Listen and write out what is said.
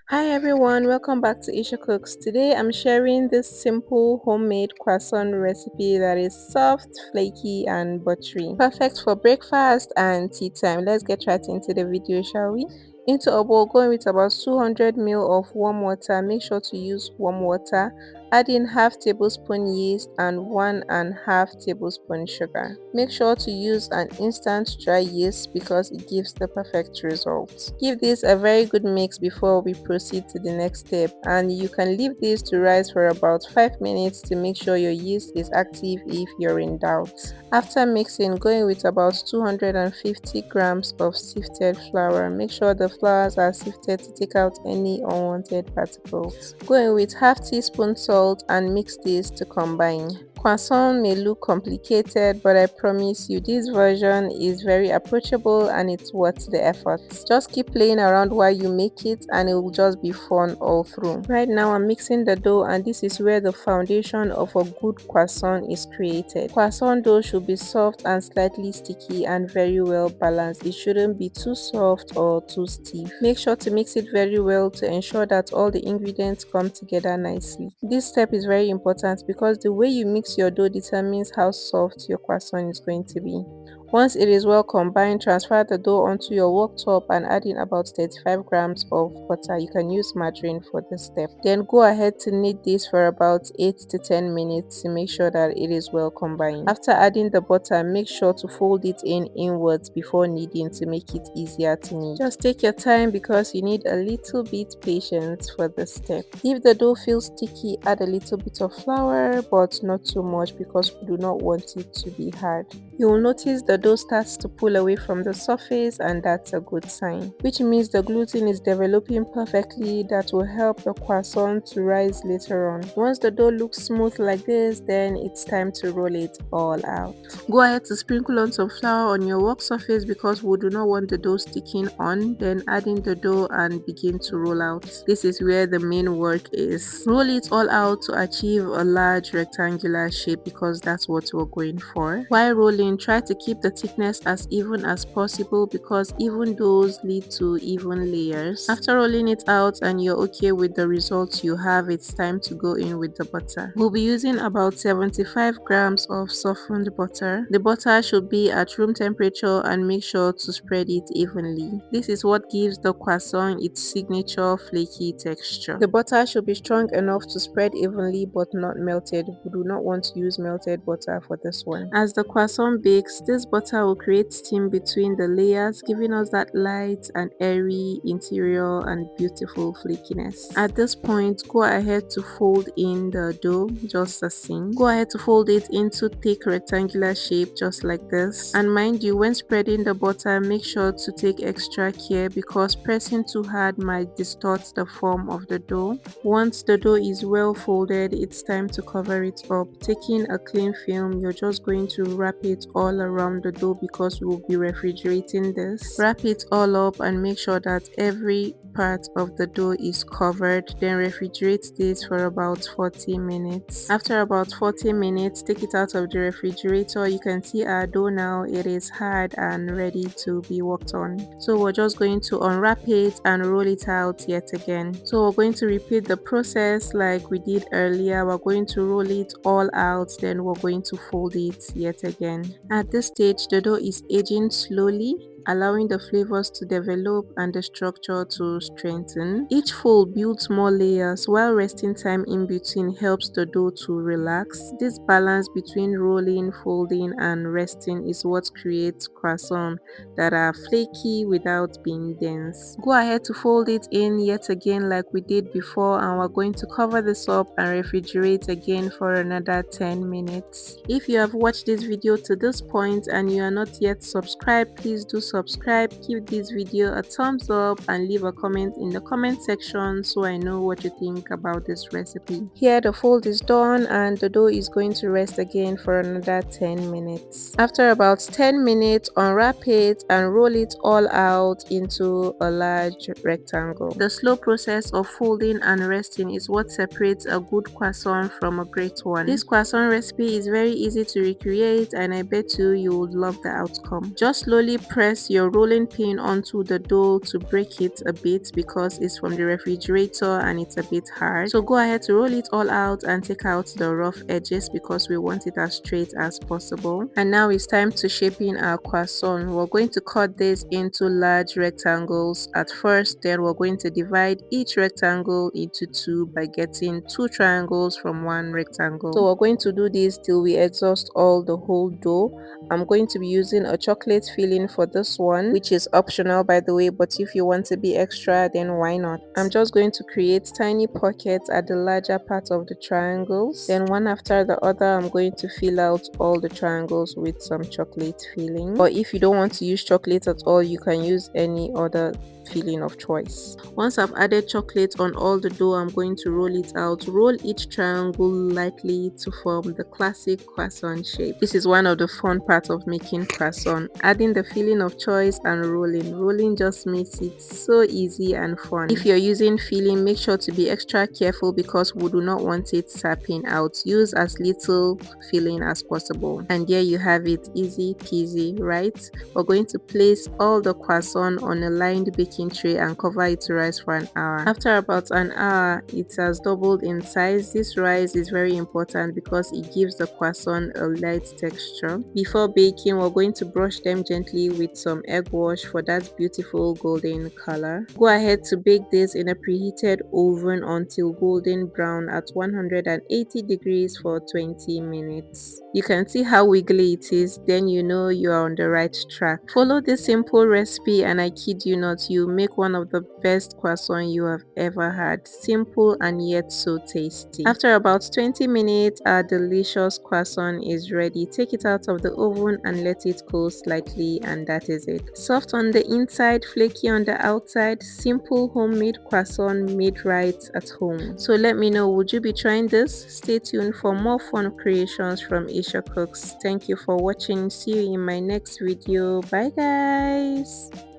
Hi everyone, welcome back to Isha Cooks. Today I'm sharing this simple homemade croissant recipe that is soft, flaky, and buttery. Perfect for breakfast and tea time. Let's get right into the video, shall we? Into a bowl, going with about 200 ml of warm water. Make sure to use warm water. Add in half tablespoon yeast and 1.5 tablespoon sugar. Make sure to use an instant dry yeast because it gives the perfect result. Give this a very good mix before we proceed to the next step, and you can leave this to rise for about 5 minutes to make sure your yeast is active if you're in doubt. After mixing, going with about 250 grams of sifted flour. Make sure the flours are sifted to take out any unwanted particles. Going with half teaspoon salt and mix this to combine. Croissant may look complicated, but I promise you this version is very approachable and it's worth the effort. Just keep playing around while you make it and it will just be fun all through. Right now I'm mixing the dough, and this is where the foundation of a good croissant is created. Croissant dough should be soft and slightly sticky and very well balanced. It shouldn't be too soft or too stiff. Make sure to mix it very well to ensure that all the ingredients come together nicely. This step is very important because the way you mix your dough determines how soft your croissant is going to be. Once it is well combined, transfer the dough onto your worktop and add in about 35 grams of butter. You can use margarine for this step. Then go ahead to knead this for about 8 to 10 minutes to make sure that it is well combined. After adding the butter, make sure to fold it in inwards before kneading to make it easier to knead. Just take your time because you need a little bit patience for this step. If the dough feels sticky, add a little bit of flour, but not too much because we do not want it to be hard. You will notice the dough starts to pull away from the surface, and that's a good sign, which means the gluten is developing perfectly. That will help the croissant to rise later on. Once the dough looks smooth like this, then it's time to roll it all out. Go ahead to sprinkle on some flour on your work surface because we do not want the dough sticking on. Then add in the dough and begin to roll out. This is where the main work is. Roll it all out to achieve a large rectangular shape because that's what we're going for. While rolling, try to keep the thickness as even as possible because even doughs lead to even layers. After rolling it out and you're okay with the results you have, it's time to go in with the butter. We'll be using about 75 grams of softened butter. The butter should be at room temperature and make sure to spread it evenly. This is what gives the croissant its signature flaky texture. The butter should be strong enough to spread evenly but not melted. We do not want to use melted butter for this one. As the croissant bakes, this butter will create steam between the layers, giving us that light and airy interior and beautiful flakiness. At this point, go ahead to fold in the dough just the same. Go ahead to fold it into thick rectangular shape just like this. And mind you, when spreading the butter, make sure to take extra care because pressing too hard might distort the form of the dough. Once the dough is well folded, it's time to cover it up. Taking a clean film, you're just going to wrap it all around the dough because we will be refrigerating this. Wrap it all up and make sure that every part of the dough is covered. Then refrigerate this for about 40 minutes. After about 40 minutes, take it out of the refrigerator. You can see our dough now. It is hard and ready to be worked on. So we're just going to unwrap it and roll it out yet again. So we're going to repeat the process like we did earlier. We're going to roll it all out, then we're going to fold it yet again. At this stage, the dough is aging slowly, allowing the flavors to develop and the structure to strengthen. Each fold builds more layers while resting time in between helps the dough to relax. This balance between rolling, folding and resting is what creates croissants that are flaky without being dense. Go ahead to fold it in yet again like we did before, and we're going to cover this up and refrigerate again for another 10 minutes. If you have watched this video to this point and you are not yet subscribed, please do subscribe, give this video a thumbs up and leave a comment in the comment section so I know what you think about this recipe. Here the fold is done and the dough is going to rest again for another 10 minutes. After about 10 minutes, unwrap it and roll it all out into a large rectangle. The slow process of folding and resting is what separates a good croissant from a great one. This croissant recipe is very easy to recreate and I bet you would love the outcome. Just slowly press place your rolling pin onto the dough to break it a bit because it's from the refrigerator and it's a bit hard. So go ahead to roll it all out and take out the rough edges because we want it as straight as possible. And now it's time to shape in our croissant. We're going to cut this into large rectangles at first, then we're going to divide each rectangle into two by getting two triangles from one rectangle. So we're going to do this till we exhaust all the whole dough. I'm going to be using a chocolate filling for this one, which is optional by the way, but if you want to be extra, then why not? I'm just going to create tiny pockets at the larger part of the triangles, then one after the other I'm going to fill out all the triangles with some chocolate filling. Or if you don't want to use chocolate at all, you can use any other filling of choice. Once I've added chocolate on all the dough, I'm going to roll it out. Roll each triangle lightly to form the classic croissant shape. This is one of the fun parts of making croissant, adding the filling of choice and rolling. Rolling just makes it so easy and fun. If you're using filling, make sure to be extra careful because we do not want it sapping out. Use as little filling as possible. And there you have it, easy peasy, right? We're going to place all the croissant on a lined baking tray and cover it to rise for an hour. After about an hour, it has doubled in size. This rise is very important because it gives the croissant a light texture. Before baking, we're going to brush them gently with some egg wash for that beautiful golden color. Go ahead to bake this in a preheated oven until golden brown at 180 degrees for 20 minutes. You can see how wiggly it is, then you know you are on the right track. Follow this simple recipe and I kid you not, you make one of the best croissants you have ever had. Simple and yet so tasty. After about 20 minutes, our delicious croissant is ready. Take it out of the oven and let it cool slightly, and that is it. Soft on the inside, flaky on the outside. Simple homemade croissant made right at home. So let me know, would you be trying this? Stay tuned for more fun creations from Asia Cooks. Thank you for watching. See you in my next video. Bye guys.